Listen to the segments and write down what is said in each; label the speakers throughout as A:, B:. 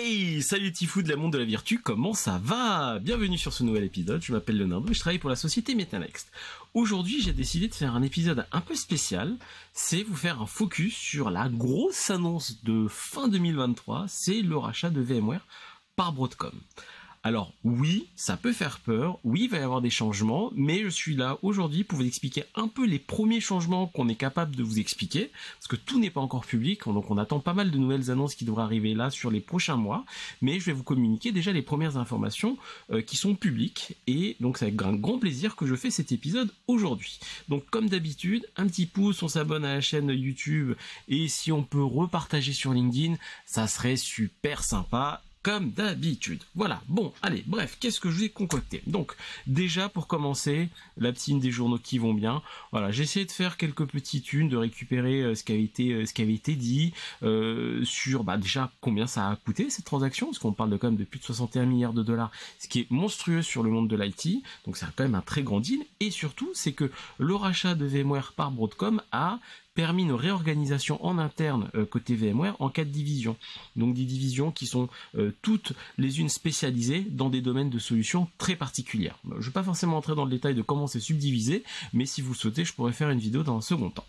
A: Hey, salut Tifou de la monde de la Virtu, comment ça va? Bienvenue sur ce nouvel épisode, je m'appelle Leonardo et je travaille pour la société MetaNext. Aujourd'hui, j'ai décidé de faire un épisode un peu spécial, c'est vous faire un focus sur la grosse annonce de fin 2023, c'est le rachat de VMware par Broadcom. Alors oui, ça peut faire peur, oui il va y avoir des changements, mais je suis là aujourd'hui pour vous expliquer un peu les premiers changements qu'on est capable de vous expliquer, parce que tout n'est pas encore public, donc on attend pas mal de nouvelles annonces qui devraient arriver là sur les prochains mois, mais je vais vous communiquer déjà les premières informations qui sont publiques, et donc c'est avec un grand plaisir que je fais cet épisode aujourd'hui. Donc comme d'habitude, un petit pouce, on s'abonne à la chaîne YouTube, et si on peut repartager sur LinkedIn, ça serait super sympa. Comme d'habitude. Voilà, bon, allez, bref, qu'est-ce que je vous ai concocté? Donc, déjà, pour commencer, la petite des journaux qui vont bien. Voilà, j'ai essayé de faire quelques petites unes, de récupérer ce qui avait été dit, sur, déjà, combien ça a coûté, cette transaction, parce qu'on parle de quand même de plus de 61 milliards de dollars, ce qui est monstrueux sur le monde de l'IT, donc c'est quand même un très grand deal, et surtout, c'est que le rachat de VMware par Broadcom a permis une réorganisation en interne côté VMware en 4 divisions. Donc des divisions qui sont toutes les unes spécialisées dans des domaines de solutions très particulières. Je ne vais pas forcément entrer dans le détail de comment c'est subdivisé, mais si vous le souhaitez, je pourrais faire une vidéo dans un second temps.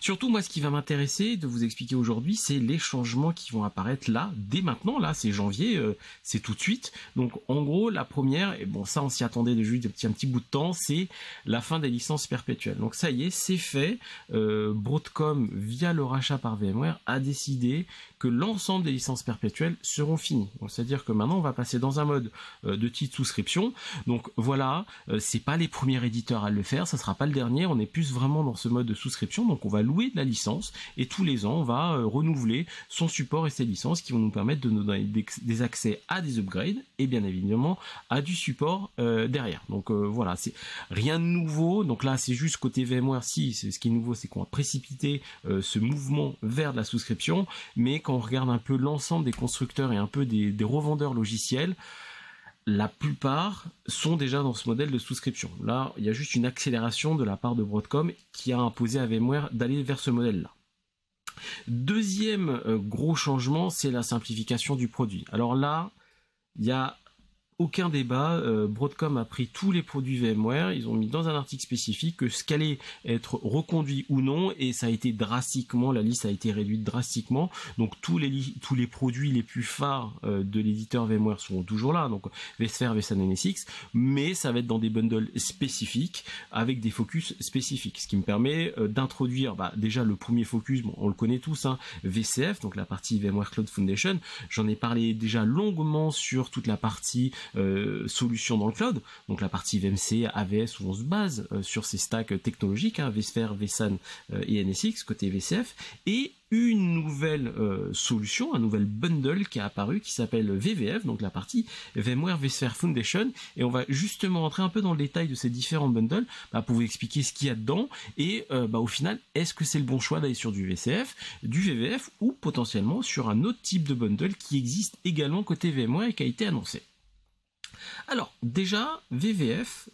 A: Surtout, moi, ce qui va m'intéresser de vous expliquer aujourd'hui, c'est les changements qui vont apparaître là, dès maintenant. Là, c'est janvier, c'est tout de suite. Donc, en gros, la première, et bon, ça, on s'y attendait depuis un petit bout de temps, c'est la fin des licences perpétuelles. Donc, ça y est, c'est fait. Broadcom, via le rachat par VMware, a décidé que l'ensemble des licences perpétuelles seront finies. Donc, c'est-à-dire que maintenant, on va passer dans un mode de titre souscription. Donc, voilà, c'est pas les premiers éditeurs à le faire, ça sera pas le dernier. On est plus vraiment dans ce mode de souscription. Donc, on va louer de la licence et tous les ans on va renouveler son support et ses licences qui vont nous permettre de nous donner des accès à des upgrades et bien évidemment à du support derrière. Donc voilà, c'est rien de nouveau. Donc là c'est juste côté VMware, si c'est ce qui est nouveau, c'est qu'on va précipiter ce mouvement vers de la souscription, mais quand on regarde un peu l'ensemble des constructeurs et un peu des revendeurs logiciels, la plupart sont déjà dans ce modèle de souscription. Là, il y a juste une accélération de la part de Broadcom qui a imposé à VMware d'aller vers ce modèle-là. Deuxième gros changement, c'est la simplification du produit. Alors là, il y a aucun débat, Broadcom a pris tous les produits VMware, ils ont mis dans un article spécifique que ce qu'allait être reconduit ou non, et ça a été drastiquement, la liste a été réduite drastiquement, donc tous les produits les plus phares de l'éditeur VMware seront toujours là, donc vSphere, vSAN, NSX, mais ça va être dans des bundles spécifiques, avec des focus spécifiques, ce qui me permet d'introduire déjà le premier focus, bon, on le connaît tous, VCF, donc la partie VMware Cloud Foundation, j'en ai parlé déjà longuement sur toute la partie solutions dans le cloud, donc la partie VMC, AVS où on se base sur ces stacks technologiques, vSphere, vSAN et NSX côté VCF, et une nouvelle solution, un nouvel bundle qui est apparu qui s'appelle VVF, donc la partie VMware vSphere Foundation, et on va justement entrer un peu dans le détail de ces différents bundles pour vous expliquer ce qu'il y a dedans et au final, est-ce que c'est le bon choix d'aller sur du VCF, du VVF ou potentiellement sur un autre type de bundle qui existe également côté VMware et qui a été annoncé. Alors, déjà, VCF,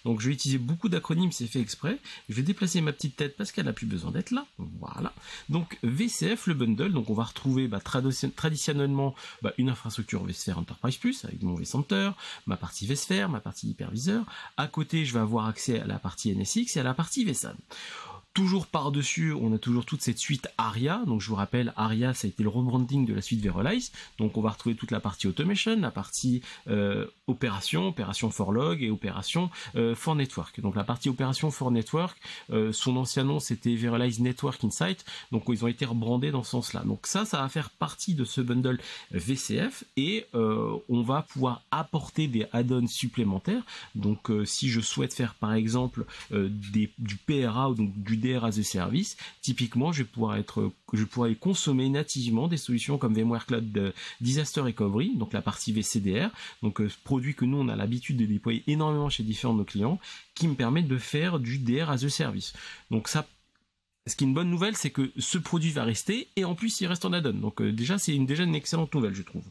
A: donc je vais utiliser beaucoup d'acronymes, c'est fait exprès, je vais déplacer ma petite tête parce qu'elle n'a plus besoin d'être là, voilà. Donc VCF, le bundle, donc on va retrouver traditionnellement une infrastructure vSphere Enterprise Plus avec mon vCenter, ma partie vSphere, ma partie hyperviseur, à côté je vais avoir accès à la partie NSX et à la partie vSAN. Toujours par-dessus, on a toujours toute cette suite ARIA. Donc je vous rappelle, ARIA, ça a été le rebranding de la suite Verilize. Donc on va retrouver toute la partie automation, la partie opération for log et opération for network. Donc la partie opération for network, son ancien nom c'était Verilize Network Insight. Donc ils ont été rebrandés dans ce sens-là. Donc ça va faire partie de ce bundle VCF et on va pouvoir apporter des add-ons supplémentaires. Donc si je souhaite faire par exemple du PRA ou donc du DR as a service, typiquement je pourrais consommer nativement des solutions comme VMware Cloud Disaster Recovery, donc la partie VCDR, donc produit que nous on a l'habitude de déployer énormément chez différents de nos clients, qui me permet de faire du DR as a service. Donc ça, Ce qui est une bonne nouvelle, c'est que ce produit va rester et en plus il reste en add-on. Donc déjà c'est déjà une excellente nouvelle, je trouve.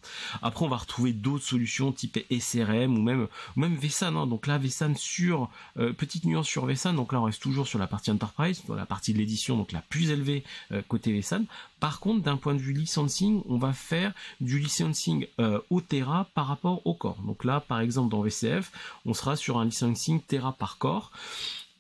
A: Après on va retrouver d'autres solutions type SRM ou même vSAN. Hein. Donc là vSAN sur petite nuance sur vSAN. Donc là on reste toujours sur la partie Enterprise, dans la partie de l'édition, donc la plus élevée côté vSAN. Par contre d'un point de vue licensing, on va faire du licensing au Tera par rapport au core. Donc là par exemple dans VCF, on sera sur un licensing Tera par core.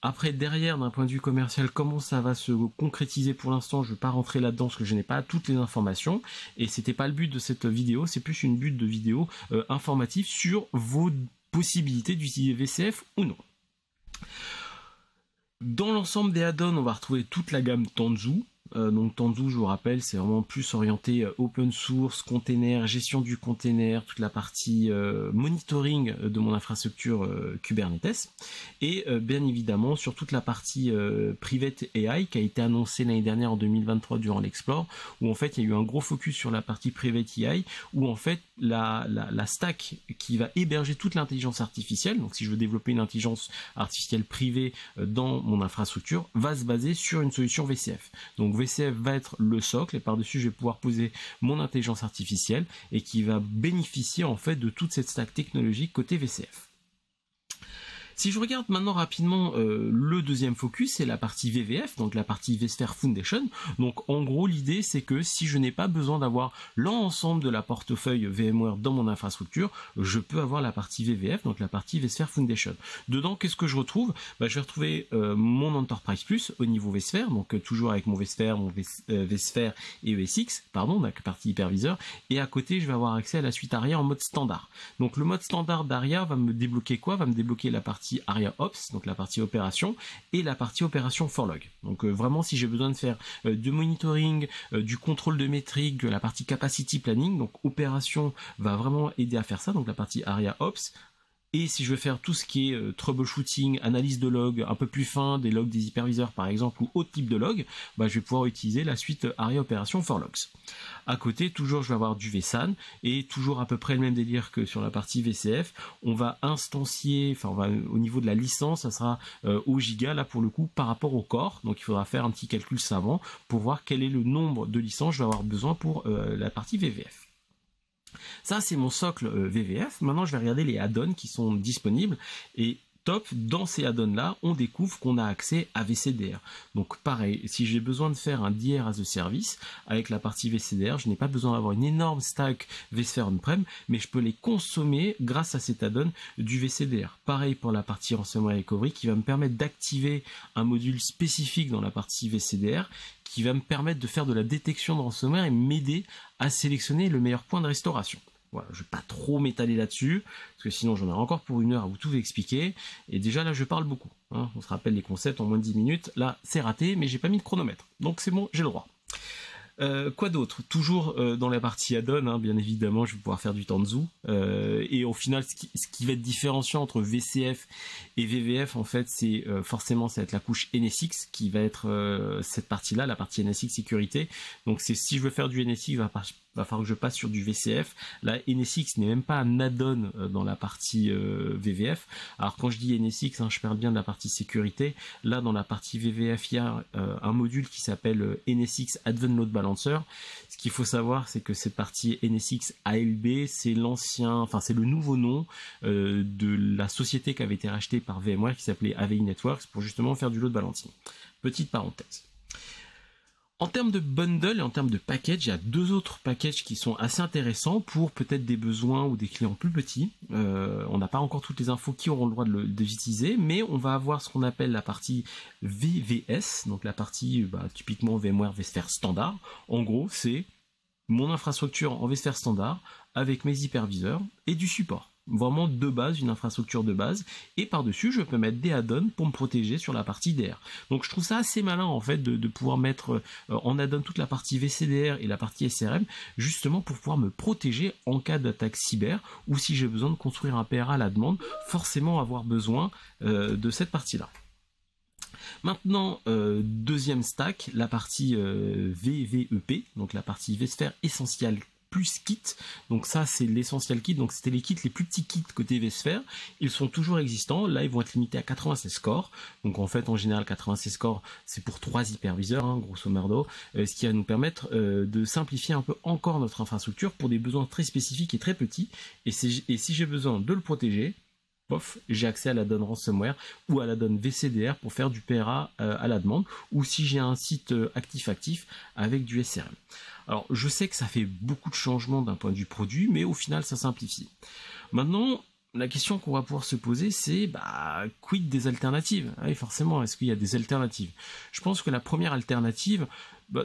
A: Après, derrière, d'un point de vue commercial, comment ça va se concrétiser pour l'instant, je ne vais pas rentrer là-dedans parce que je n'ai pas toutes les informations. Et c'était pas le but de cette vidéo, c'est plus une but de vidéo informative sur vos possibilités d'utiliser VCF ou non. Dans l'ensemble des add-ons, on va retrouver toute la gamme Tanzu. Donc Tanzu, je vous rappelle, c'est vraiment plus orienté open source, container, gestion du container, toute la partie monitoring de mon infrastructure Kubernetes, et bien évidemment sur toute la partie Private AI qui a été annoncée l'année dernière en 2023 durant l'Explore, où en fait il y a eu un gros focus sur la partie Private AI, où en fait la stack qui va héberger toute l'intelligence artificielle, donc si je veux développer une intelligence artificielle privée dans mon infrastructure, va se baser sur une solution VCF. Donc VCF va être le socle et par-dessus je vais pouvoir poser mon intelligence artificielle et qui va bénéficier en fait de toute cette stack technologique côté VCF. Si je regarde maintenant rapidement le deuxième focus, c'est la partie VVF, donc la partie vSphere Foundation. Donc en gros l'idée c'est que si je n'ai pas besoin d'avoir l'ensemble de la portefeuille VMware dans mon infrastructure, je peux avoir la partie VVF, donc la partie vSphere Foundation. Dedans qu'est-ce que je retrouve? Je vais retrouver mon Enterprise Plus au niveau vSphere, donc toujours avec mon vSphere, vSphere et ESX, pardon, donc la partie hyperviseur, et à côté je vais avoir accès à la suite ARIA en mode standard. Donc le mode standard d'ARIA va me débloquer quoi? Va me débloquer la partie ARIA Ops, donc la partie opération, et la partie opération for log. Donc vraiment si j'ai besoin de faire du monitoring, du contrôle de métriques, de la partie capacity planning, donc opération va vraiment aider à faire ça, donc la partie ARIA Ops. Et si je veux faire tout ce qui est troubleshooting, analyse de log un peu plus fin, des logs des hyperviseurs par exemple, ou autre type de log, je vais pouvoir utiliser la suite ARIA Opération for Logs. À côté, toujours je vais avoir du vSAN, et toujours à peu près le même délire que sur la partie VCF, on va instancier, enfin au niveau de la licence, ça sera au giga là pour le coup par rapport au core, donc il faudra faire un petit calcul savant pour voir quel est le nombre de licences je vais avoir besoin pour la partie VVF. Ça c'est mon socle VVF. Maintenant je vais regarder les add-ons qui sont disponibles et top, dans ces add-ons là on découvre qu'on a accès à VCDR. Donc pareil, si j'ai besoin de faire un DR as a service avec la partie VCDR, je n'ai pas besoin d'avoir une énorme stack vSphere on-prem, mais je peux les consommer grâce à cet add-on du VCDR. Pareil pour la partie ransomware recovery qui va me permettre d'activer un module spécifique dans la partie VCDR qui va me permettre de faire de la détection de ransomware et m'aider à sélectionner le meilleur point de restauration. Voilà, je ne vais pas trop m'étaler là-dessus, parce que sinon j'en ai encore pour 1 heure à vous tout expliquer, et déjà là je parle beaucoup. Hein. On se rappelle les concepts en moins de 10 minutes, là c'est raté, mais j'ai pas mis de chronomètre, donc c'est bon, j'ai le droit. Quoi d'autre? Toujours dans la partie add-on, hein, bien évidemment, je vais pouvoir faire du Tanzu. Et au final, ce qui va être différenciant entre VCF et VVF, en fait, c'est forcément ça va être la couche NSX qui va être cette partie-là, la partie NSX sécurité. Donc c'est si je veux faire du NSX, il va falloir que je passe sur du VCF. Là, NSX n'est même pas un add-on dans la partie VVF. Alors quand je dis NSX, hein, je parle bien de la partie sécurité. Là, dans la partie VVF, il y a un module qui s'appelle NSX Advanced Load Balancer. Ce qu'il faut savoir, c'est que cette partie NSX ALB, c'est c'est le nouveau nom de la société qui avait été rachetée par VMware qui s'appelait AVI Networks pour justement faire du load balancing. Petite parenthèse. En termes de bundle et en termes de package, il y a 2 autres packages qui sont assez intéressants pour peut-être des besoins ou des clients plus petits. On n'a pas encore toutes les infos qui auront le droit de l'utiliser, mais on va avoir ce qu'on appelle la partie VVS, donc la partie typiquement VMware vSphere standard. En gros, c'est mon infrastructure en vSphere standard avec mes hyperviseurs et du support. Vraiment de base, une infrastructure de base, et par-dessus je peux mettre des add-ons pour me protéger sur la partie DR. Donc je trouve ça assez malin en fait de pouvoir mettre en add-on toute la partie VCDR et la partie SRM, justement pour pouvoir me protéger en cas d'attaque cyber, ou si j'ai besoin de construire un PRA à la demande, forcément avoir besoin de cette partie-là. Maintenant, deuxième stack, la partie VVEP, donc la partie vSphere Essential Plus Kit. Donc ça, c'est l'Essential Kit. Donc c'était les kits, les plus petits kits côté vSphere. Ils sont toujours existants. Là, ils vont être limités à 96 cores. Donc en fait, en général, 96 cores, c'est pour 3 hyperviseurs, hein, grosso modo, ce qui va nous permettre de simplifier un peu encore notre infrastructure pour des besoins très spécifiques et très petits. Et si j'ai besoin de le protéger, pof, j'ai accès à la donne ransomware ou à la donne VCDR pour faire du PRA à la demande, ou si j'ai un site actif avec du SRM. Alors je sais que ça fait beaucoup de changements d'un point de vue produit, mais au final ça simplifie. Maintenant, la question qu'on va pouvoir se poser, c'est quid des alternatives? Oui, forcément, est-ce qu'il y a des alternatives? Je pense que la première alternative,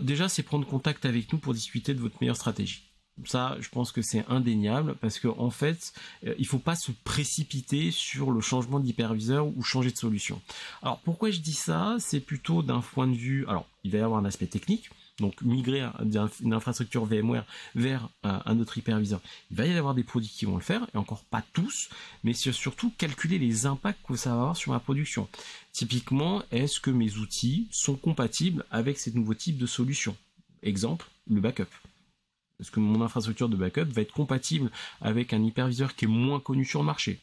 A: déjà, c'est prendre contact avec nous pour discuter de votre meilleure stratégie. Ça, je pense que c'est indéniable parce que en fait, il faut pas se précipiter sur le changement d'hyperviseur ou changer de solution. Alors pourquoi je dis ça? C'est plutôt d'un point de vue. Alors, il va y avoir un aspect technique. Donc migrer d'une infrastructure VMware vers un autre hyperviseur. Il va y avoir des produits qui vont le faire, et encore pas tous, mais surtout calculer les impacts que ça va avoir sur ma production. Typiquement, est-ce que mes outils sont compatibles avec ces nouveaux types de solutions? Exemple, le backup. Est-ce que mon infrastructure de backup va être compatible avec un hyperviseur qui est moins connu sur le marché?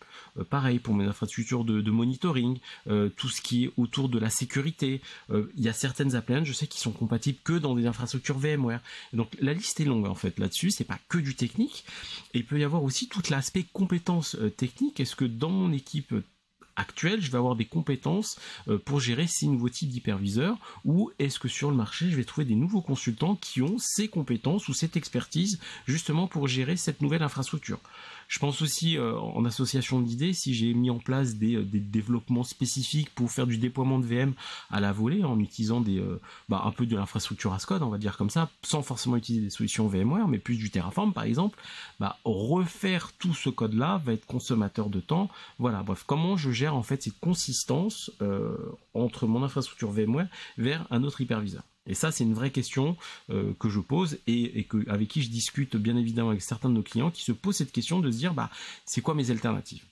A: Pareil pour mes infrastructures de monitoring, tout ce qui est autour de la sécurité. Il y a certaines appliances, je sais, qui sont compatibles que dans des infrastructures VMware. Donc la liste est longue en fait là-dessus, c'est pas que du technique. Et il peut y avoir aussi tout l'aspect compétences techniques. Est-ce que dans mon équipe actuelle, je vais avoir des compétences pour gérer ces nouveaux types d'hyperviseurs, ou est-ce que sur le marché, je vais trouver des nouveaux consultants qui ont ces compétences ou cette expertise justement pour gérer cette nouvelle infrastructure? Je pense aussi en association d'idées, si j'ai mis en place des développements spécifiques pour faire du déploiement de VM à la volée en utilisant un peu de l'infrastructure as code, on va dire comme ça, sans forcément utiliser des solutions VMware, mais plus du Terraform par exemple, refaire tout ce code-là va être consommateur de temps. Voilà, bref, comment je gère en fait cette consistance entre mon infrastructure VMware vers un autre hyperviseur? Et ça, c'est une vraie question que je pose et avec qui je discute bien évidemment avec certains de nos clients qui se posent cette question de se dire c'est quoi mes alternatives?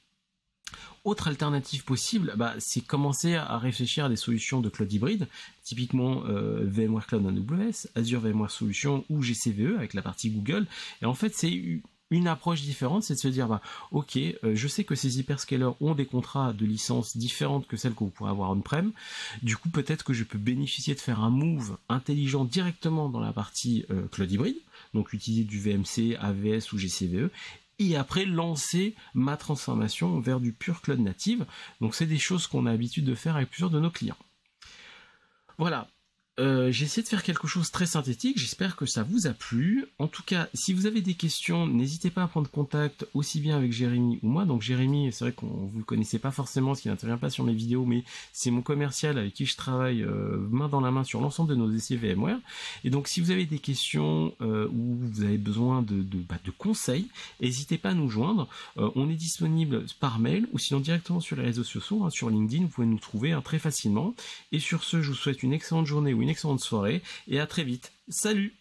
A: Autre alternative possible, c'est commencer à réfléchir à des solutions de cloud hybride, typiquement VMware Cloud AWS, Azure VMware Solutions ou GCVE avec la partie Google. Et en fait, c'est une approche différente, c'est de se dire ok, je sais que ces hyperscalers ont des contrats de licence différentes que celles que vous pourrez avoir on-prem. Du coup, peut-être que je peux bénéficier de faire un move intelligent directement dans la partie cloud hybride, donc utiliser du VMC, AVS ou GCVE, et après lancer ma transformation vers du pur cloud native. Donc c'est des choses qu'on a l'habitude de faire avec plusieurs de nos clients. Voilà. J'ai essayé de faire quelque chose de très synthétique, j'espère que ça vous a plu. En tout cas, si vous avez des questions, n'hésitez pas à prendre contact aussi bien avec Jérémy ou moi. Donc Jérémy, c'est vrai qu'on vous le connaissez pas forcément, parce qu'il n'intervient pas sur mes vidéos, mais c'est mon commercial avec qui je travaille main dans la main sur l'ensemble de nos essais VMware. Et donc si vous avez des questions ou vous avez besoin de conseils, n'hésitez pas à nous joindre. On est disponible par mail ou sinon directement sur les réseaux sociaux, sur LinkedIn, vous pouvez nous trouver très facilement. Et sur ce, je vous souhaite une excellente journée ou une excellente soirée et à très vite. Salut!